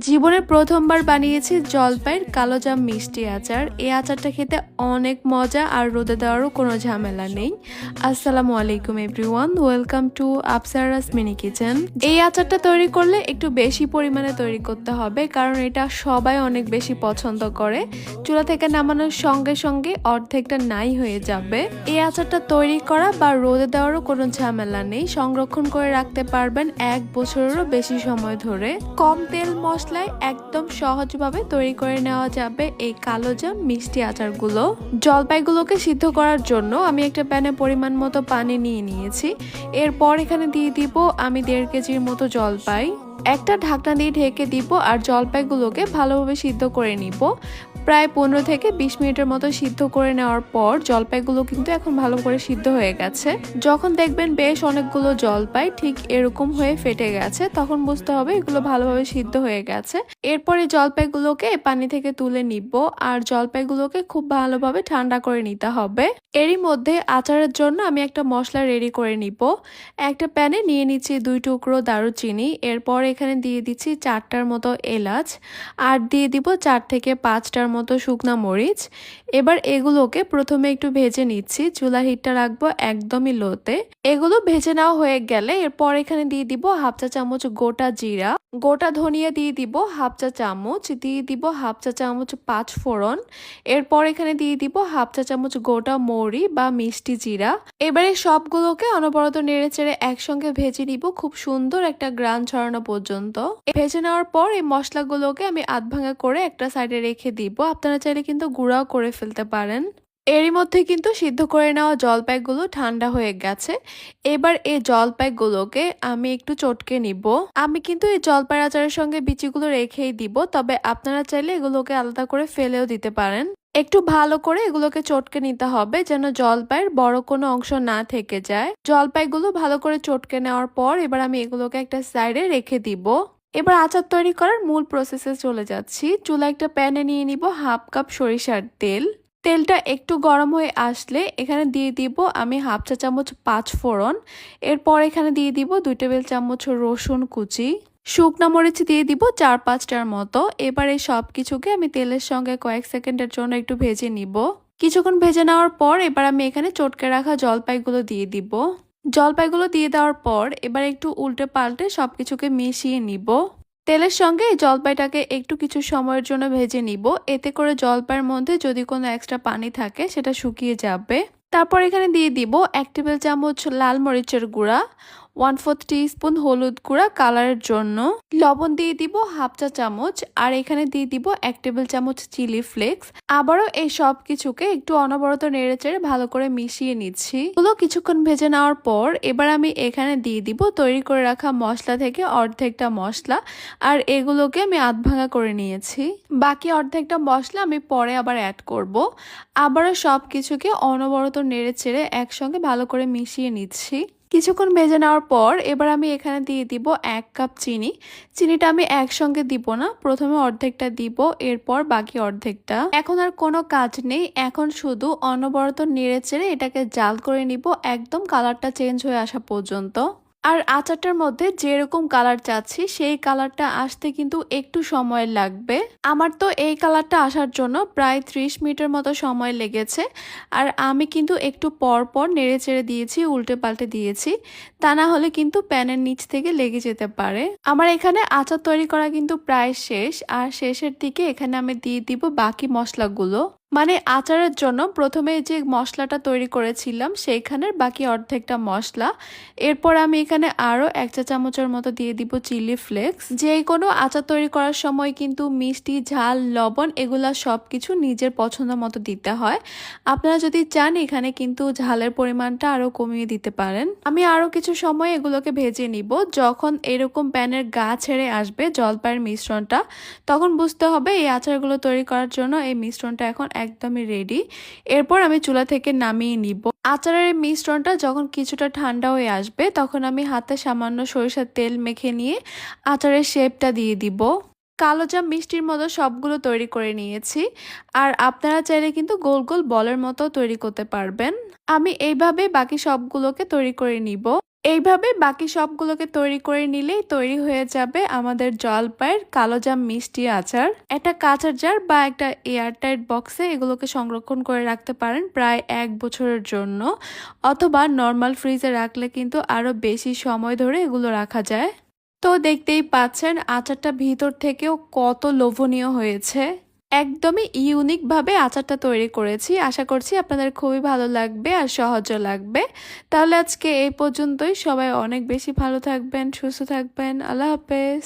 জীবনে প্রথমবার বানিয়েছি জলপাইয়ের কালোজাম মিষ্টি আচার। এই আচারটা খেতে অনেক মজা আর রোদে দেওয়ারও কোনো ঝামেলা নেই। আসসালামু আলাইকুম everyone, welcome to Afsara's mini kitchen. এই আচারটা তৈরি করলে একটু বেশি পরিমাণে তৈরি করতে হবে, কারণ এটা সবাই অনেক বেশি পছন্দ করে। চুলা থেকে নামানোর সঙ্গে সঙ্গে অর্ধেকটা নাই হয়ে যাবে। এই আচারটা তৈরি করা বা রোদে দেওয়ারও কোনো ঝামেলা নেই, সংরক্ষণ করে রাখতে পারবেন 1 বছরেরও বেশি সময় ধরে। কম তেল মশলায় একদম সহজভাবে তৈরি করে নেওয়া যাবে এই কালোজাম মিষ্টি আচারগুলো। জলপাইগুলোকে সিদ্ধ করার জন্য আমি একটা প্যানে পরিমাণ মতো পানি নিয়ে নিয়েছি। এরপর এখানে দিয়ে দিব আমি 1.5 কেজির মতো জলপাই। একটা ঢাকনা দিয়ে ঢেকে দিব আর জলপাইগুলোকে ভালোভাবে সিদ্ধ করে নিব। প্রায় 15 থেকে 20 মিনিটের মতো সিদ্ধ করে নেওয়ার পর জলপাইগুলো কিন্তু এখন ভালো করে সিদ্ধ হয়ে গেছে। যখন দেখবেন বেশ অনেকগুলো জলপাই ঠিক এরকম হয়ে ফেটে গেছে, তখন বুঝতে হবে এগুলো ভালোভাবে সিদ্ধ হয়ে গেছে। এরপরে জলপাইগুলোকে পানি থেকে তুলে নিব আর জলপাইগুলোকে খুব ভালোভাবে ঠান্ডা করে নিতে হবে। এরই মধ্যে আচারের জন্য আমি একটা মশলা রেডি করে নিব। একটা প্যানে নিয়ে নিচ্ছি 2 টুকরো দারুচিনি, এরপর এখানে দিয়ে দিচ্ছি 4টার মতো এলাচ আর দিয়ে দিব 4 থেকে 5টার মতো শুকনা মরিচ। এবার এগুলোকে প্রথমে একটু ভেজে নিচ্ছি। চুলার হিটটা রাখবো একদমই লোতে। এগুলো ভেজে নেওয়া হয়ে গেলে এরপর এখানে দিয়ে দিব 1/2 চা চামচ গোটা জিরা, গোটা ধনিয়া দিয়ে দিব 1/2 চা চামচ, দিয়ে দিব 1/2 চা চামচ 5 ফোড়ন। এরপর এখানে দিয়ে দিব 1/2 চা চামচ গোটা মৌরি বা মিষ্টি জিরা। এবারে সবগুলোকে অনবরত নেড়েচেড়ে একসঙ্গে ভেজে নিব খুব সুন্দর একটা গ্রান ছড়ানো পর্যন্ত। ভেজে নেওয়ার পর এই মশলাগুলোকে আমি আধ ভাঙা করে একটা সাইডে রেখে দিব। আপনারা চাইলে কিন্তু গুঁড়াও করে ফেলতে পারেন। এরই মধ্যে কিন্তু সিদ্ধ করে নেওয়া জলপাইগুলো ঠান্ডা হয়ে গেছে। এবার এই জলপাইগুলোকে আমি একটু চটকে নিব। আমি কিন্তু এই জলপাই আচারের সঙ্গে বিচিগুলো রেখেই দিব, তবে আপনারা চাইলে এগুলোকে আলাদা করে ফেলেও দিতে পারেন। একটু ভালো করে এগুলোকে চটকে নিতে হবে যেন জলপাইয়ের বড় কোনো অংশ না থেকে যায়। জলপাইগুলো ভালো করে চটকে নেওয়ার পর এবার আমি এগুলোকে একটা সাইডে রেখে দিব। এবার আচার তৈরি করার মূল প্রসেসে চলে যাচ্ছি। চুলা একটা প্যানে নিয়ে নিব 1/2 কাপ সরিষার তেল। তেলটা একটু গরম হয়ে আসলে এখানে দিয়ে দিব আমি 1/2 চা চামচ 5 ফোড়ন। এরপর এখানে দিয়ে দিব 2 টেবিল চামচ রসুন কুচি, শুকনা মরিচ দিয়ে দিব 4-5টার মতো। এবার এই সব কিছুকে আমি তেলের সঙ্গে কয়েক সেকেন্ডের জন্য একটু ভেজে নিব। কিছুক্ষণ ভেজে নেওয়ার পর এবার আমি এখানে চটকে রাখা জলপাইগুলো দিয়ে দিব। জলপাইগুলো দিয়ে দেওয়ার পর এবার একটু উল্টে পাল্টে সবকিছুকে মিশিয়ে নিব। তেলের সঙ্গে এই জলপাইটাকে একটু কিছু সময়ের জন্য ভেজে নিব। এতে করে জলপাইয়ের মধ্যে যদি কোনো এক্সট্রা পানি থাকে সেটা শুকিয়ে যাবে। তারপর এখানে দিয়ে দিব 1 টেবিল চামচ লাল মরিচের গুঁড়া, 1/4 টিস্পুন হলুদ গুঁড়া কালারের জন্য, লবণ দিয়ে দিব 1/2 চা চামচ আর এখানে দিয়ে দিব 1 টেবিল চামচ চিলি ফ্লেক্স। আবারও এই সব কিছুকে একটু অনবরত নেড়েচেড়ে ভালো করে মিশিয়ে নিচ্ছি। এগুলো কিছুক্ষণ ভেজে নেওয়ার পর এবার আমি এখানে দিয়ে দিব তৈরি করে রাখা মশলা থেকে অর্ধেকটা মশলা, আর এগুলোকে আমি আধ ভাঙা করে নিয়েছি। বাকি অর্ধেকটা মশলা আমি পরে আবার অ্যাড করব। আবারও সব কিছুকে অনবরত নেড়েচেড়ে একসঙ্গে ভালো করে মিশিয়ে নিচ্ছি। কিছুক্ষণ ভেজে নেওয়ার পর এবার আমি এখানে দিয়ে দিব 1 কাপ চিনি। চিনিটা আমি একসঙ্গে দিব না, প্রথমে অর্ধেকটা দিব, এরপর বাকি অর্ধেকটা। এখন আর কোনো কাজ নেই, এখন শুধু অনবরত নেড়েচেড়ে এটাকে জাল করে নিব একদম কালারটা চেঞ্জ হয়ে আসা পর্যন্ত। আর আচারটার মধ্যে যেরকম কালার চাচ্ছি সেই কালারটা আসতে কিন্তু একটু সময় লাগবে। আমার তো এই কালারটা আসার জন্য প্রায় 30 মিনিটের মতো সময় লেগেছে। আর আমি কিন্তু একটু পর পর নেড়ে চেড়ে দিয়েছি, উল্টে পাল্টে দিয়েছি, তা না হলে কিন্তু প্যানের নিচ থেকে লেগে যেতে পারে। আমার এখানে আচার তৈরি করা কিন্তু প্রায় শেষ, আর শেষের দিকে এখানে আমি দিয়ে দিব বাকি মশলাগুলো। মানে আচারের জন্য প্রথমে যে মশলাটা তৈরি করেছিলাম সেইখানের বাকি অর্ধেকটা মশলা। এরপর আমি এখানে আরও 1 চা চামচের মতো দিয়ে দিব চিলি ফ্লেক্স। যে কোনো আচার তৈরি করার সময় কিন্তু মিষ্টি, ঝাল, লবণ এগুলা সব কিছু নিজের পছন্দ মতো দিতে হয়। আপনারা যদি চান এখানে কিন্তু ঝালের পরিমাণটা আরও কমিয়ে দিতে পারেন। আমি আরও কিছু সময় এগুলোকে ভেজে নিব। যখন এরকম প্যানের গা ছেড়ে আসবে জলপাইয়ের মিশ্রণটা, তখন বুঝতে হবে এই আচারগুলো তৈরি করার জন্য এই মিশ্রণটা এখন একদমই রেডি। এরপর আমি চুলা থেকে নামিয়ে নিব। আচারের মিশ্রণটা যখন কিছুটা ঠান্ডা হয়ে আসবে তখন আমি হাতে সামান্য সরিষার তেল মেখে নিয়ে আচারের শেপটা দিয়ে দিব। কালোজাম মিষ্টির মতো সবগুলো তৈরি করে নিয়েছি, আর আপনারা চাইলে কিন্তু গোল গোল বলের মতো তৈরি করতে পারবেন। আমি এইভাবে বাকি সবগুলোকে তৈরি করে নিব। এইভাবে বাকি সবগুলোকে তৈরি করে নিলেই তৈরি হয়ে যাবে আমাদের জলপাইয়ের কালোজাম মিষ্টি আচার। একটা কাঁচের জার বা একটা এয়ারটাইট বক্সে এগুলোকে সংরক্ষণ করে রাখতে পারেন প্রায় 1 বছরের জন্য, অথবা নর্মাল ফ্রিজে রাখলে কিন্তু আরো বেশি সময় ধরে এগুলো রাখা যায়। তো দেখতেই পাচ্ছেন আচারটা ভিতর থেকেও কত লোভনীয় হয়েছে। একদমই ইউনিক ভাবে আচারটা তৈরি করেছি। আশা করছি আপনাদের খুবই ভালো লাগবে আর সহজও লাগবে। তাহলে আজকে এই পর্যন্তই। সবাই অনেক বেশি ভালো থাকবেন, সুস্থ থাকবেন। আল্লাহ হাফেজ।